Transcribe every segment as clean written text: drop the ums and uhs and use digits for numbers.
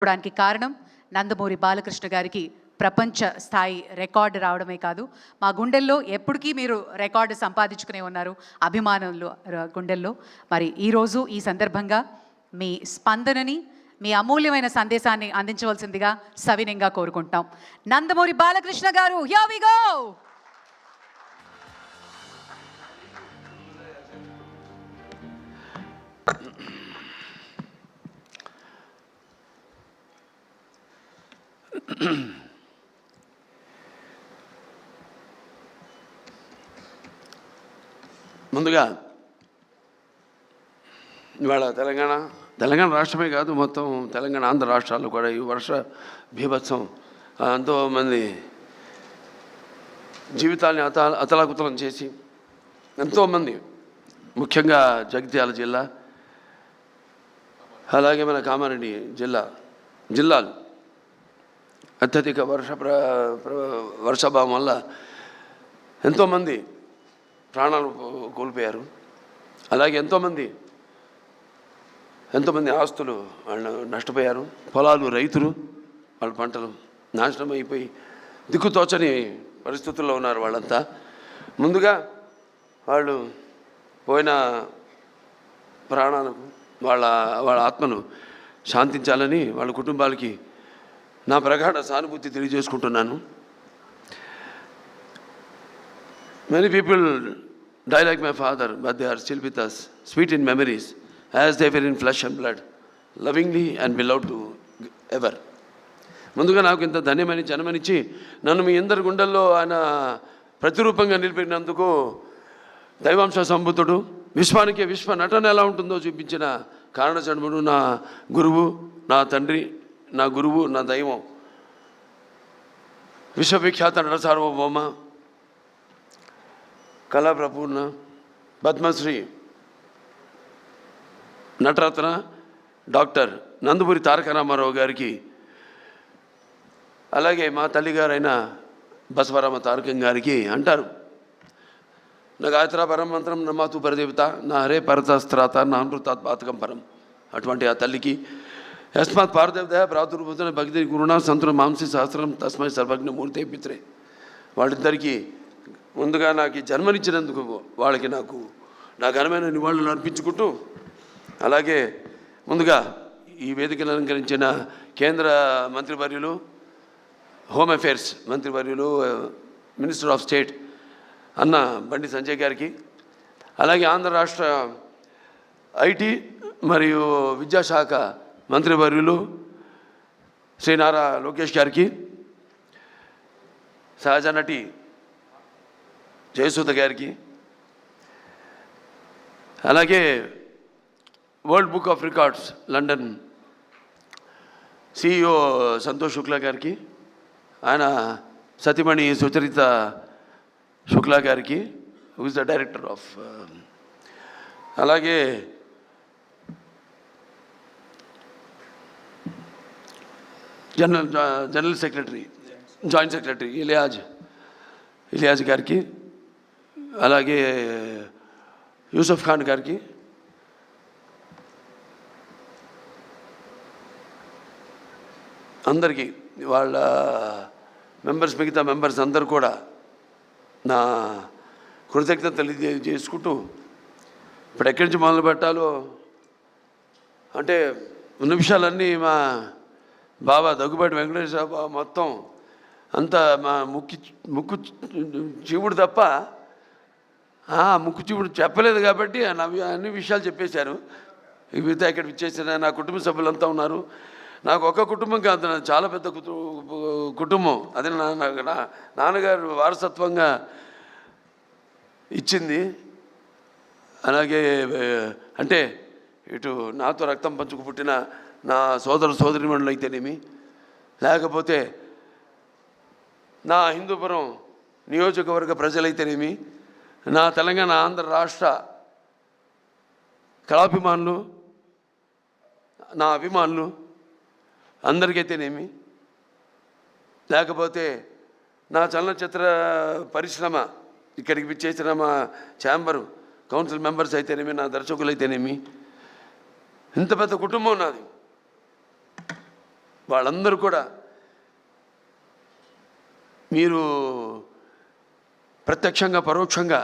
అవడానికి కారణం నందమూరి బాలకృష్ణ గారికి ప్రపంచ స్థాయి రికార్డు రావడమే కాదు, మా గుండెల్లో ఎప్పటికీ మీరు రికార్డు సంపాదించుకునే ఉన్నారు అభిమానులు గుండెల్లో. మరి ఈరోజు ఈ సందర్భంగా మీ స్పందనని, మీ అమూల్యమైన సందేశాన్ని అందించవలసిందిగా సవినయంగా కోరుకుంటాం. నందమూరి బాలకృష్ణ గారు, హియర్ వి గో. ముందుగా ఇవాళ తెలంగాణ రాష్ట్రమే కాదు, మొత్తం తెలంగాణ ఆంధ్ర రాష్ట్రాల్లో కూడా ఈ వర్ష బీభత్సం ఎంతోమంది జీవితాన్ని అతలాకుతలం చేసి ఎంతోమంది, ముఖ్యంగా జగిత్యాల జిల్లా, అలాగే మన కామారెడ్డి జిల్లాలు అత్యధిక వర్షాభావం వల్ల ఎంతోమంది ప్రాణాలు కోల్పోయారు. అలాగే ఎంతోమంది ఆస్తులు వాళ్ళు నష్టపోయారు. పొలాలు, రైతులు, వాళ్ళ పంటలు నాశనం అయిపోయి దిక్కుతోచని పరిస్థితుల్లో ఉన్నారు వాళ్ళంతా. ముందుగా వాళ్ళు పోయిన ప్రాణాలకు వాళ్ళ ఆత్మను శాంతించాలని వాళ్ళ కుటుంబాలకి నా ప్రగాఢ సానుభూతి తెలియజేసుకుంటున్నాను. Many people die like my father, but they are still with us, sweet in memories, as they were in flesh and blood, lovingly and beloved to ever. ముందుగా నాకు ఇంత ధన్యమైన జన్మనిచ్చి నన్ను మీ అందరి గుండెల్లో ఆయన ప్రతిరూపంగా నిలిపినందుకు దైవాంశ సంభూతుడు, విశ్వానికి విశ్వ నటన ఎలా ఉంటుందో చూపించిన కారణజన్ముడు, నా గురువు, నా తండ్రి, నా గురువు, నా దైవం, విశ్వవిఖ్యాత నట సార్వభౌమ, కళాప్రపూర్ణ, పద్మశ్రీ, నటరత్న డాక్టర్ నందమూరి తారక రామారావు గారికి, అలాగే మా తల్లిగారైన బసవరామ తారకం గారికి అంటారు, నా గాయత్ర పరం మంత్రం నమాతు పరదేవత, నా హరే పరతస్త్రాత, నా అమృతాత్ పాతకం పరం. అటువంటి ఆ తల్లికి యస్మాత్ పారదేవత ప్రాతుర్భూత భక్తి గురుణ సంతున మాంసి సహస్రం తస్మై సర్వజ్ఞ మూర్తే పిత్రే. వాళ్ళిద్దరికీ ముందుగా నాకు జన్మనిచ్చినందుకు వాళ్ళకి నా ఘనమైన నివాళులు అర్పించుకుంటూ, అలాగే ముందుగా ఈ వేదికను అలంకరించిన కేంద్ర మంత్రివర్యులు, హోమ్ అఫేర్స్ మంత్రివర్యులు, మినిస్టర్ ఆఫ్ స్టేట్ అన్న బండి సంజయ్ గారికి, అలాగే ఆంధ్ర రాష్ట్ర ఐటీ మరియు విద్యాశాఖ మంత్రివర్యులు శ్రీ నారా లోకేష్ గారికి, సహజ నటి జయసుధ గారికి, అలాగే world book of records London CEO Santosh Shukla గారికి, ఆయన సతీమణి సుచరిత శుక్లా గారికి, who is the director of, అలాగే general secretary, joint secretary Ilyas గారికి, అలాగే యూసఫ్ ఖాన్ గారికి, అందరికీ వాళ్ళ మిగతా మెంబర్స్ అందరు కూడా నా కృతజ్ఞత తెలియజేసుకుంటూ, ఇప్పుడు ఎక్కడి నుంచి మొదలు పెట్టాలో అంటే ఉన్న విషయాలన్నీ మా బాబా దగ్గుబాటి వెంకటేశ్వర బాబా మొత్తం అంతా మా ముక్కు చీవుడు తప్ప ముక్కు చీవుడు చెప్పలేదు కాబట్టి అన్ని విషయాలు చెప్పేశారు. మిగతా ఇక్కడ ఇచ్చేసిన నా కుటుంబ సభ్యులంతా ఉన్నారు. నాకు ఒక కుటుంబం కాదు, నాకు చాలా పెద్ద కుటుంబం. అదే నాన్నగారు వారసత్వంగా ఇచ్చింది. అలాగే అంటే ఇటు నాతో రక్తం పంచుకు పుట్టిన నా సోదరిమణులు అయితేనేమి, లేకపోతే నా హిందూపురం నియోజకవర్గ ప్రజలైతేనేమి, నా తెలంగాణ ఆంధ్ర రాష్ట్ర కళాభిమానులు, నా అభిమానులు అందరికైతేనేమి, లేకపోతే నా చలనచిత్ర పరిశ్రమ ఇక్కడికి విచ్చేసిన మా ఛాంబరు కౌన్సిల్ మెంబర్స్ అయితేనేమి, నా దర్శకులు అయితేనేమి, ఇంత పెద్ద కుటుంబం నాది. వాళ్ళందరూ కూడా మీరు ప్రత్యక్షంగా పరోక్షంగా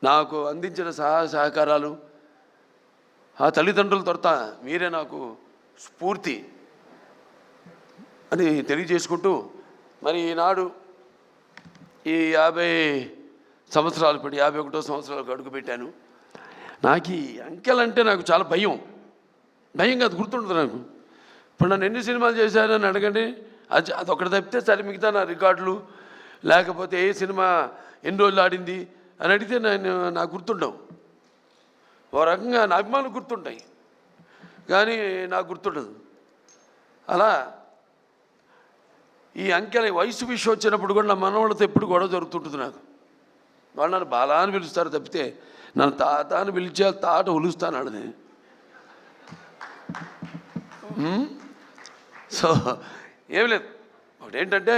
నాకు అందించిన సహాయ సహకారాలు, ఆ తల్లిదండ్రుల తొరత మీరే నాకు స్ఫూర్తి అని తెలియజేసుకుంటూ, మరి ఈనాడు ఈ 50 సంవత్సరాలు, ఇప్పుడు 51వ సంవత్సరాలకు అడుగుపెట్టాను. నాకు ఈ అంకెలంటే నాకు చాలా భయం కాదు, గుర్తుంటుంది నాకు. ఇప్పుడు నన్ను ఎన్ని సినిమాలు చేశానని అడగండి, అదొకటి తప్పితే సరే మిగతా నా రికార్డులు, లేకపోతే ఏ సినిమా ఎన్ని రోజులు ఆడింది అని అడిగితే నాకు గుర్తుండవు. ఓ రకంగా నా అభిమానులు గుర్తుంటాయి కానీ నాకు గుర్తుండదు. అలా ఈ అంకెల వయసు విషయం వచ్చినప్పుడు కూడా నా మనవాళ్ళతో ఎప్పుడు గొడవ జరుగుతుంటుంది నాకు. వాళ్ళు నన్ను బాలా అని పిలుస్తారు తప్పితే నన్ను తాత అని పిలిచే తాట ఒలుస్తాను ఆడని. సో ఏమి లేదు, ఒకటి ఏంటంటే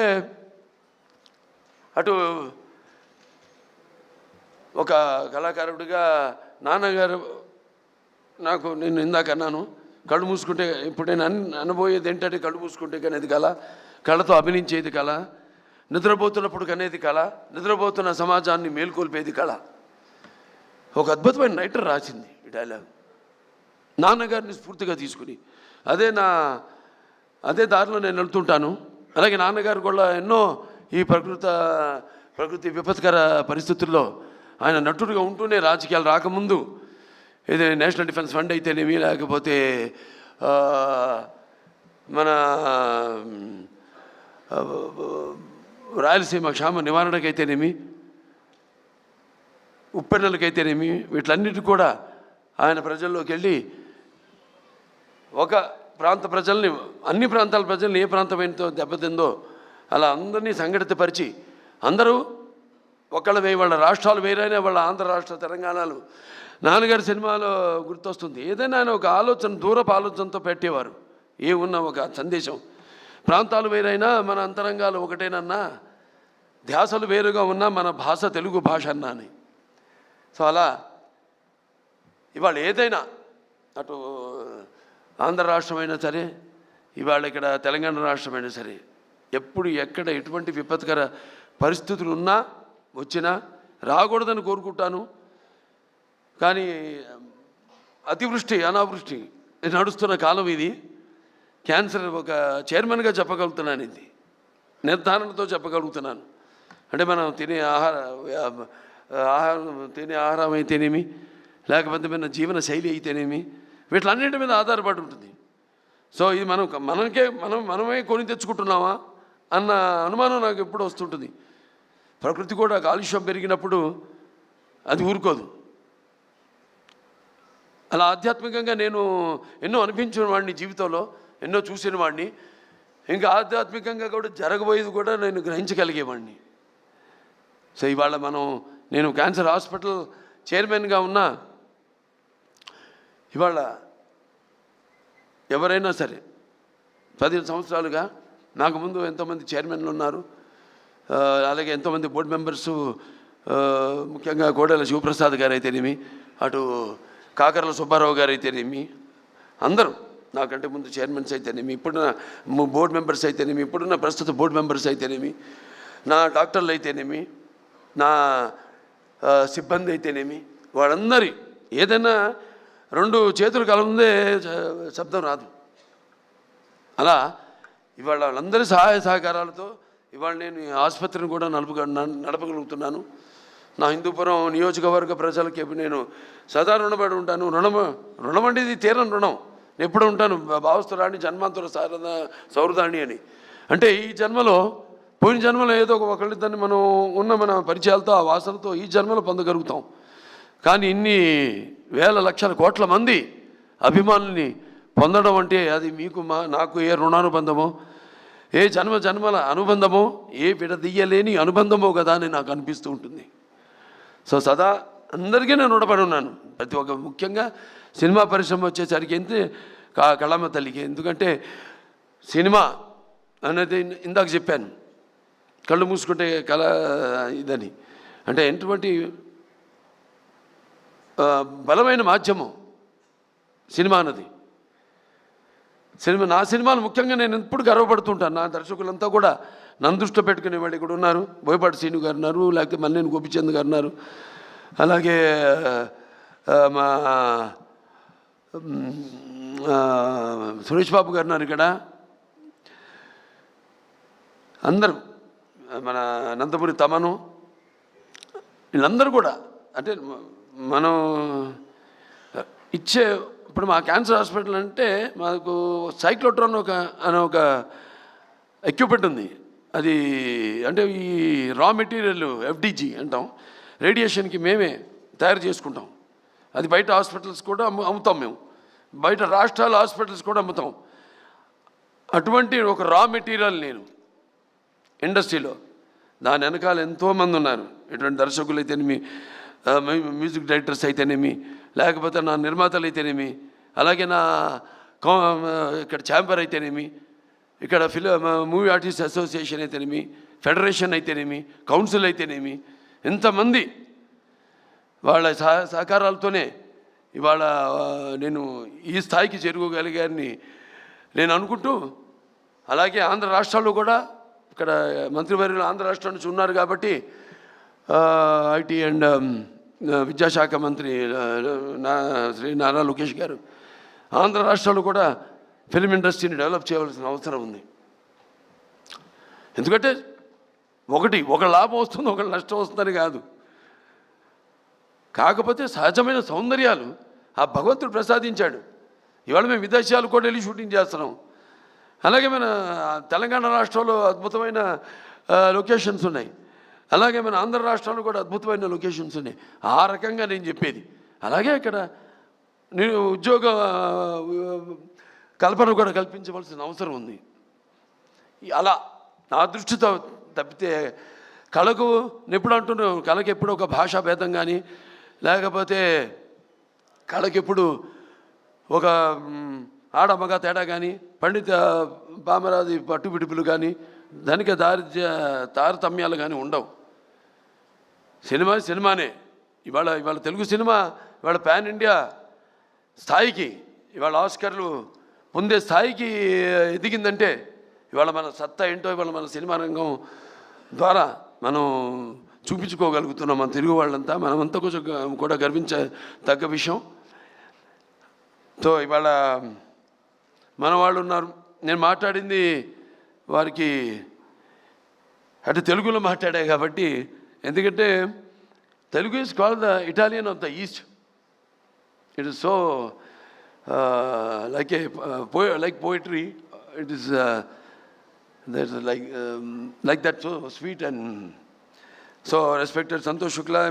అటు ఒక కళాకారుడిగా నాన్నగారు నాకు, నేను ఇందాక అన్నాను కళ్ళు మూసుకుంటే, ఇప్పుడు నేను అనబోయేది ఏంటంటే కళ్ళు మూసుకుంటే కనేది కళ, కళతో అభినయించేది కళ, నిద్రపోతున్నప్పుడు కనేది కళ, నిద్రపోతున్న సమాజాన్ని మేల్కొల్పేది కళ. ఒక అద్భుతమైన రైటర్ రాసింది ఈ డైలాగ్, నాన్నగారిని స్ఫూర్తిగా తీసుకుని. అదే దారిలో నేను వెళ్తుంటాను. అలాగే నాన్నగారు కూడా ఎన్నో ఈ ప్రకృతి విపత్కర పరిస్థితుల్లో ఆయన నటుడిగా ఉంటూనే, రాజకీయాలు రాకముందు ఇది నేషనల్ డిఫెన్స్ ఫండ్ అయితేనేమి, లేకపోతే మన రాయలసీమ క్షామ నివారణకైతేనేమి, ఉప్పెన్నెలకైతేనేమి, వీటిలన్నిటి కూడా ఆయన ప్రజల్లోకి వెళ్ళి ఒక ప్రాంత ప్రజల్ని, అన్ని ప్రాంతాల ప్రజల్ని ఏ ప్రాంతమైనతో దెబ్బతిందో అలా అందరినీ సంఘటితపరిచి, అందరూ ఒకళ్ళ వాళ్ళ రాష్ట్రాలు వేరైనా వాళ్ళ ఆంధ్ర రాష్ట్ర తెలంగాణలు నాన్నగారి సినిమాలో గుర్తొస్తుంది. ఏదైనా ఆయన ఒక ఆలోచన, దూరపు ఆలోచనతో పెట్టేవారు. ఏ ఉన్న ఒక సందేశం, ప్రాంతాలు వేరైనా మన అంతరంగాలు ఒకటేనన్నా, ధ్యాసలు వేరుగా ఉన్నా మన భాష తెలుగు భాష అన్నా అని. సో అలా ఇవాళ ఏదైనా అటు ఆంధ్ర రాష్ట్రమైనా సరే, ఇవాళ ఇక్కడ తెలంగాణ రాష్ట్రమైనా సరే, ఎప్పుడు ఎక్కడ ఎటువంటి విపత్కర పరిస్థితులు ఉన్నా వచ్చినా రాకూడదని కోరుకుంటాను. కానీ అతివృష్టి అనావృష్టి నడుస్తున్న కాలం ఇది. క్యాన్సర్ ఒక చైర్మన్గా చెప్పగలుగుతున్నాను, ఇది నిర్ధారణతో చెప్పగలుగుతున్నాను. అంటే మనం తినే ఆహారం అయితేనేమి, లేకపోతే మన జీవన శైలి అయితేనేమి, వీటిలన్నింటి మీద ఆధారపడి ఉంటుంది. సో ఇది మనమే కొని తెచ్చుకుంటున్నామా అన్న అనుమానం నాకు ఎప్పుడు వస్తుంటుంది. ప్రకృతి కూడా కాలుష్యం పెరిగినప్పుడు అది ఊరుకోదు. అలా ఆధ్యాత్మికంగా నేను ఎన్నో అనిపించిన వాడిని జీవితంలో, ఎన్నో చూసిన వాడిని. ఇంకా ఆధ్యాత్మికంగా కూడా జరగబోయేది కూడా నేను గ్రహించగలిగేవాడిని. సో ఇవాళ నేను క్యాన్సర్ హాస్పిటల్ చైర్మన్గా ఉన్నా, ఇవాళ ఎవరైనా సరే 15 సంవత్సరాలుగా నాకు ముందు ఎంతోమంది చైర్మన్లు ఉన్నారు, అలాగే ఎంతోమంది బోర్డు మెంబర్సు, ముఖ్యంగా కోడెల శివప్రసాద్ గారు అయితేనేమి, అటు కాకర్ల సుబ్బారావు గారు అయితేనేమి, అందరూ నాకంటే ముందు చైర్మన్స్ అయితేనేమి, ఇప్పుడున్న బోర్డు మెంబర్స్ అయితేనేమి, ఇప్పుడున్న ప్రస్తుత బోర్డు మెంబర్స్ అయితేనేమి, నా డాక్టర్లు అయితేనేమి, నా సిబ్బంది అయితేనేమి, వాళ్ళందరి ఏదైనా 2 చేతులు కలముందే శబ్దం రాదు. అలా ఇవాళ వాళ్ళందరి సహాయ సహకారాలతో ఇవాళ నేను ఈ ఆసుపత్రిని కూడా నడపగలుగుతున్నాను. నా హిందూపురం నియోజకవర్గ ప్రజలకి నేను సదా రుణపడి ఉంటాను. రుణం అంటే ఇది తీరని రుణం. నేను ఎప్పుడు ఉంటాను, భావస్తురాణి జన్మాంతర సౌరదాణి అని. అంటే ఈ జన్మలో, పోయిన జన్మలో ఏదో ఒకళ్ళిద్దరిని మన పరిచయాలతో, ఆ వాసనతో ఈ జన్మలో పొందగలుగుతాం. కానీ ఇన్ని వేల లక్షల కోట్ల మంది అభిమానుల్ని పొందడం అంటే అది మీకు నాకు ఏ రుణానుబంధమో, ఏ జన్మల అనుబంధమో, ఏ విడదీయలేని అనుబంధమో కదా అని నాకు అనిపిస్తూ ఉంటుంది. సో సదా అందరికీ నేను రుణపడి ఉన్నాను. ప్రతి ఒక్క, ముఖ్యంగా సినిమా పరిశ్రమ వచ్చేసరికి ఎంత కళమ్మ తల్లికి. ఎందుకంటే సినిమా అనేది ఇందాక చెప్పాను, కళ్ళు మూసుకుంటే కళ ఇదని. అంటే ఎటువంటి బలమైన మాధ్యమం సినిమా అన్నది. నా సినిమాలు ముఖ్యంగా నేను ఎప్పుడు గర్వపడుతుంటాను. నా దర్శకులంతా కూడా నన్ను దృష్టిలో పెట్టుకునే వాళ్ళు ఇక్కడ ఉన్నారు. బోయపాటి శ్రీను గారు ఉన్నారు, లేకపోతే మల్లేని గోపిచంద్ గారు ఉన్నారు, అలాగే మా సురేష్ బాబు గారు ఉన్నారు ఇక్కడ. అందరూ మన నందమూరి తమను, వీళ్ళందరూ కూడా అంటే మనం ఇచ్చే ఇప్పుడు మా క్యాన్సర్ హాస్పిటల్ అంటే మాకు సైక్లోట్రాన్ అనే ఒక ఎక్విప్మెంట్ ఉంది. అది అంటే ఈ రా మెటీరియల్ ఎఫ్డిజి అంటాం, రేడియేషన్కి మేమే తయారు చేసుకుంటాం. అది బయట హాస్పిటల్స్ కూడా అమ్ముతాం మేము, బయట రాష్ట్రాల హాస్పిటల్స్ కూడా అమ్ముతాం. అటువంటి ఒక రా మెటీరియల్ నేను ఇండస్ట్రీలో, దాని వెనకాల ఎంతోమంది ఉన్నారు. ఇటువంటి దర్శకులు అయితేనేమి, మ్యూజిక్ డైరెక్టర్స్ అయితేనేమి, లేకపోతే నా నిర్మాతలు అయితేనేమి, అలాగే నా ఇక్కడ ఛాంబర్ అయితేనేమి, ఇక్కడ మూవీ ఆర్టిస్ట్ అసోసియేషన్ అయితేనేమి, ఫెడరేషన్ అయితేనేమి, కౌన్సిల్ అయితేనేమి, ఎంతమంది వాళ్ళ సహకారాలతోనే ఇవాళ నేను ఈ స్థాయికి చేరుకోగలిగానని నేను అనుకుంటూ, అలాగే ఆంధ్ర రాష్ట్రాల్లో కూడా ఇక్కడ మంత్రివర్యులు ఆంధ్ర రాష్ట్రం నుంచి ఉన్నారు కాబట్టి ఐటీ అండ్ విద్యాశాఖ మంత్రి శ్రీ నారా లోకేష్ గారు ఆంధ్ర రాష్ట్రాల్లో కూడా ఫిలిం ఇండస్ట్రీని డెవలప్ చేయవలసిన అవసరం ఉంది. ఎందుకంటే ఒక లాభం వస్తుంది, ఒకటి నష్టం వస్తుందని కాదు. కాకపోతే సహజమైన సౌందర్యాలు ఆ భగవంతుడు ప్రసాదించాడు. ఇవాళ మేము విదేశాలు కూడా వెళ్ళి షూటింగ్ చేస్తున్నాం. అలాగే మన తెలంగాణ రాష్ట్రంలో అద్భుతమైన లొకేషన్స్ ఉన్నాయి, అలాగే మన ఆంధ్ర రాష్ట్రంలో కూడా అద్భుతమైన లొకేషన్స్ ఉన్నాయి. ఆ రకంగా నేను చెప్పేది. అలాగే ఇక్కడ నేను ఉద్యోగ కల్పన కూడా కల్పించవలసిన అవసరం ఉంది. అలా నా దృష్టితో తప్పితే కళకు ఎప్పుడు అంటున్నాను, కళకి ఎప్పుడు ఒక భాషా భేదం కానీ, లేకపోతే కళకి ఎప్పుడు ఒక ఆడమగ తేడా కానీ, పండిత పామరాది పట్టు విడుపులు కానీ, ధనిక తారతమ్యాలు కానీ ఉండవు. సినిమానే. ఇవాళ తెలుగు సినిమా ఇవాళ పాన్ ఇండియా స్థాయికి, ఇవాళ ఆస్కర్లు పొందే స్థాయికి ఎదిగిందంటే ఇవాళ మన సత్తా ఏంటో ఇవాళ మన సినిమా రంగం ద్వారా మనం చూపించుకోగలుగుతున్నాం. మన తెలుగు వాళ్ళంతా మనమంతా కొంచెం కూడా గర్వించదగ్గ విషయం. సో ఇవాళ మన వాళ్ళు ఉన్నారు. నేను మాట్లాడింది వారికి అంటే తెలుగులో మాట్లాడా కాబట్టి, ఎందుకంటే Telugu is called the Italian of the east. It is so like poetry. It is there's like that, so sweet. And so respected Santosh Shukla,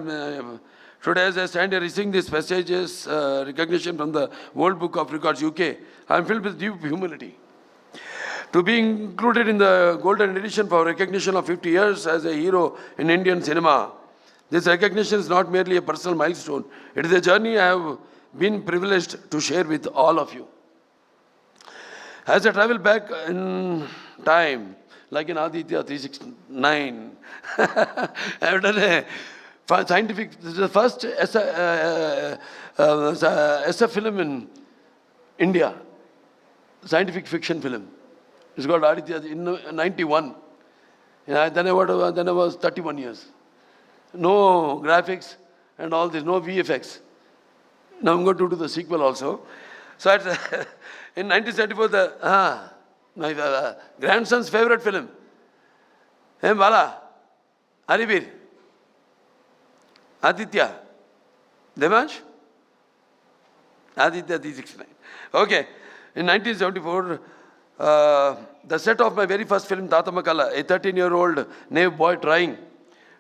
today as I stand here receiving these passages, recognition from the World Book of Records UK, I am filled with deep humility to be included in the golden edition for recognition of 50 years as a hero in Indian cinema. This recognition is not merely a personal milestone, it is a journey I have been privileged to share with all of you. As I travel back in time, like in Aditya 369, I have done a scientific, this is the first SF film in India, scientific fiction film. It's called Aditya in 91. Then I was 31 years. No graphics and all this, no VFX. Now I'm going to do the sequel also. So in 1974, my grandson's favorite film, Bala, Haribir, Aditya, Devansh, Aditya 369. Okay, in 1974, the set of my very first film, Tatamakala, a 13-year-old naive boy trying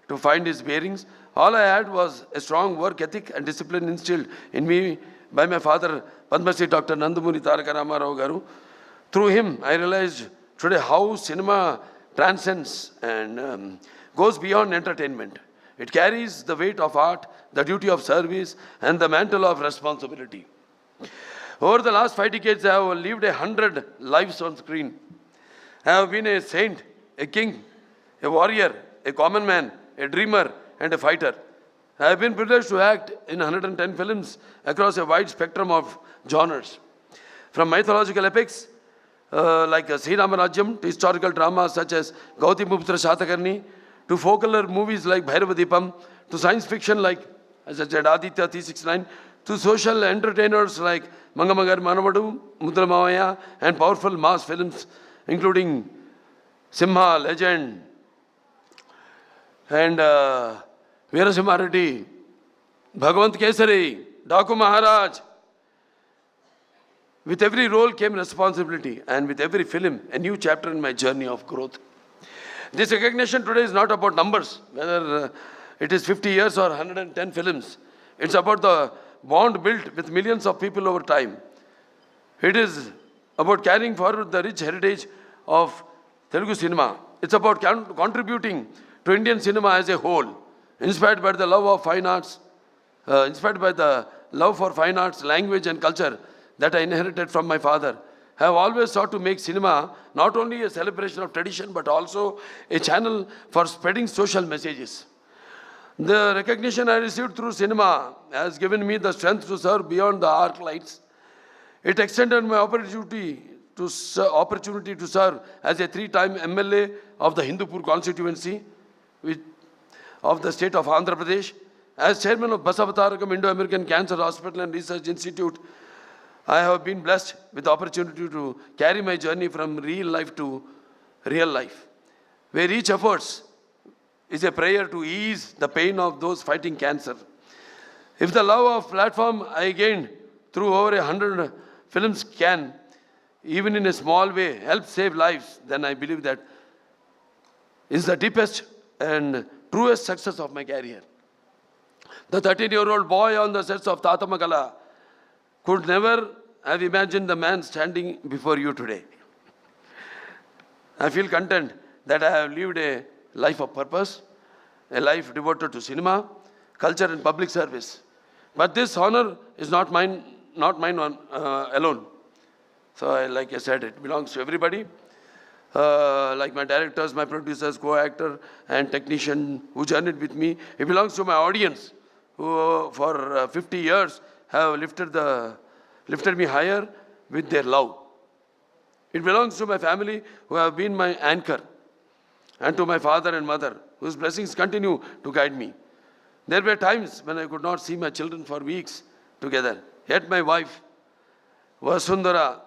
to find his bearings. All I had was a strong work ethic and discipline instilled in me by my father, Padma Shri Dr. Nandamuri Taraka Ramarao Garu. Through him, I realized today how cinema transcends and goes beyond entertainment. It carries the weight of art, the duty of service, and the mantle of responsibility. Over the last 5 decades, I have lived 100 lives on screen. I have been a saint, a king, a warrior, a common man, a dreamer, and a fighter. I have been privileged to act in 110 films across a wide spectrum of genres, from mythological epics like Sri Ramarajyam, to historical dramas such as Gautiputra Shatakarni, to folklore movies like Bhairavadipam, to science fiction like, as I said, Aditya 369, to social entertainers like Mangamagari Manavadu, Mudra Mavaya, and powerful mass films including Simha, Legend, and Veerasimha Reddy, Bhagwant Kesari, Daku Maharaj. With every role came responsibility, and with every film, a new chapter in my journey of growth. This recognition today is not about numbers, whether it is 50 years or 110 films. It's about the bond built with millions of people over time. It is about carrying forward the rich heritage of Telugu cinema. It's about contributing to Indian cinema as a whole, inspired by the love of fine arts, inspired by the love for fine arts, language and culture that I inherited from my father. I have always sought to make cinema not only a celebration of tradition but also a channel for spreading social messages. The recognition I received through cinema has given me the strength to serve beyond the arc lights. It extended my opportunity to serve as a 3-time MLA of the Hindupur constituency of the state of Andhra Pradesh, as chairman of Basavatarakam Indo-American Cancer Hospital and Research Institute. I have been blessed with the opportunity to carry my journey from real life to real life, where each effort is a prayer to ease the pain of those fighting cancer. If the love of platform I gained through over 100 films can, even in a small way, help save lives, then I believe that is the deepest and truest success of my career. The 13-year-old boy on the sets of Tata Magala could never have imagined the man standing before you today. I feel content that I have lived a life of purpose, a life devoted to cinema, culture and public service. But this honor is not mine alone. So like I said, it belongs to everybody. Like my directors, my producers, co-actor and technician who journeyed with me. It belongs to my audience who for 50 years have lifted me higher with their love. It belongs to my family who have been my anchor, and to my father and mother whose blessings continue to guide me. There were times when I could not see my children for weeks together. Yet my wife, Vasundhara,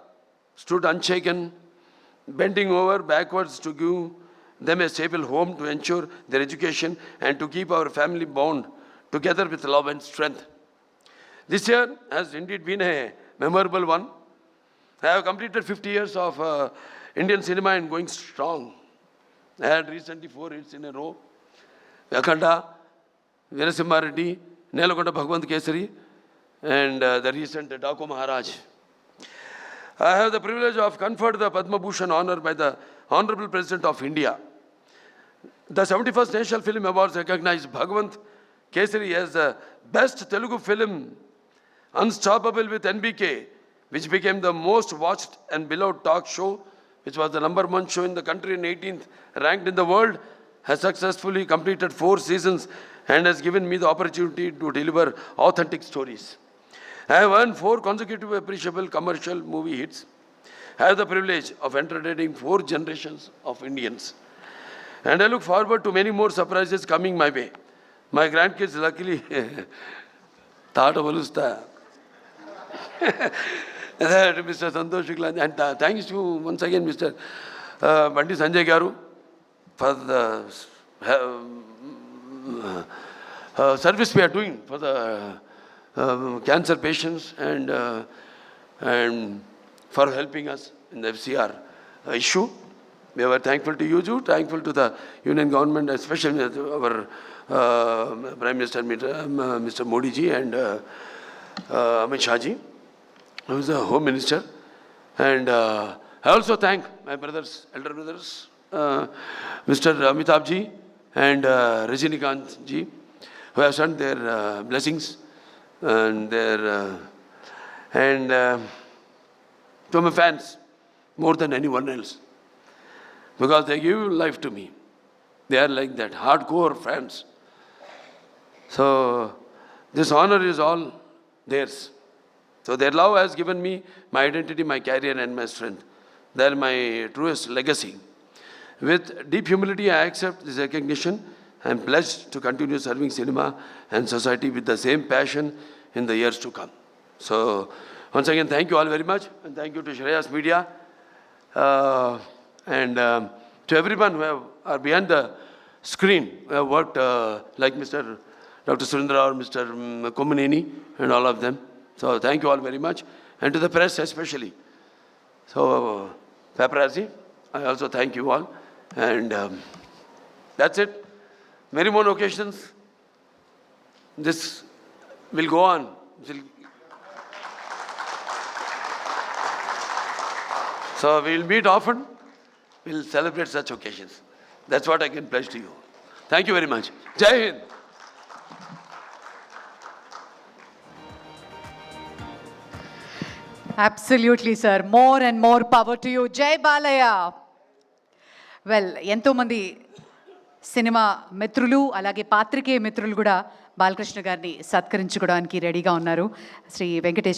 stood unshaken, bending over backwards to give them a stable home, to ensure their education and to keep our family bound together with love and strength. This year has indeed been a memorable one. I have completed 50 years of Indian cinema and going strong. I had recently 4 hits in a row. Akhanda, Veerasimha Reddy, Nelagonda Bhagwant Kesari, and the recent Daku Maharaj. I have the privilege of conferred the Padma Bhushan honor by the Honorable President of India. The 71st National Film Awards recognized Bhagwant Kesari as the best Telugu film, Unstoppable with NBK, which became the most watched and beloved talk show, which was the #1 show in the country and 18th ranked in the world, has successfully completed 4 seasons and has given me the opportunity to deliver authentic stories. I have earned 4 consecutive appreciable commercial movie hits. I have the privilege of entertaining 4 generations of Indians. And I look forward to many more surprises coming my way. My grandkids luckily thought of Alusta. Mr. Santosh Shukla, and thanks to once again Mr. Bandi Sanjay Garu for the service we are doing for the cancer patients and for helping us in the FCR issue. We were thankful to you too, thankful to the Union government, especially our Prime Minister Mr. Modi ji and Amit Shah ji, who is the Home Minister. And I also thank my brothers, elder brothers, Mr. Amitabh ji and Rajinikanth ji, who have sent their blessings and their to my fans more than anyone else, because they give life to me. They are like that, hardcore fans. So this honor is all theirs. So their love has given me my identity, my career and my strength. They are my truest legacy. With deep humility, I accept this recognition. I am blessed to continue serving cinema and society with the same passion in the years to come. So, once again, thank you all very much, and thank you to Shreyas Media, and to everyone who are behind the screen, who have worked like Mr. Dr. Surendra or Mr. Komaneni and all of them. So, thank you all very much, and to the press especially. So, Paparazzi, I also thank you all, and that's it. Many more occasions. This will go on. So we'll meet often. We'll celebrate such occasions. That's what I can pledge to you. Thank you very much. Jai Hind. Absolutely sir, more and more power to you. జై Balayya. Well, ఎంతోమంది cinema మిత్రులు అలాగే పాత్రికేయ మిత్రులు కూడా బాలకృష్ణ గారిని సత్కరించుకోవడానికి రెడీగా ఉన్నారు. శ్రీ వెంకటేశ్వర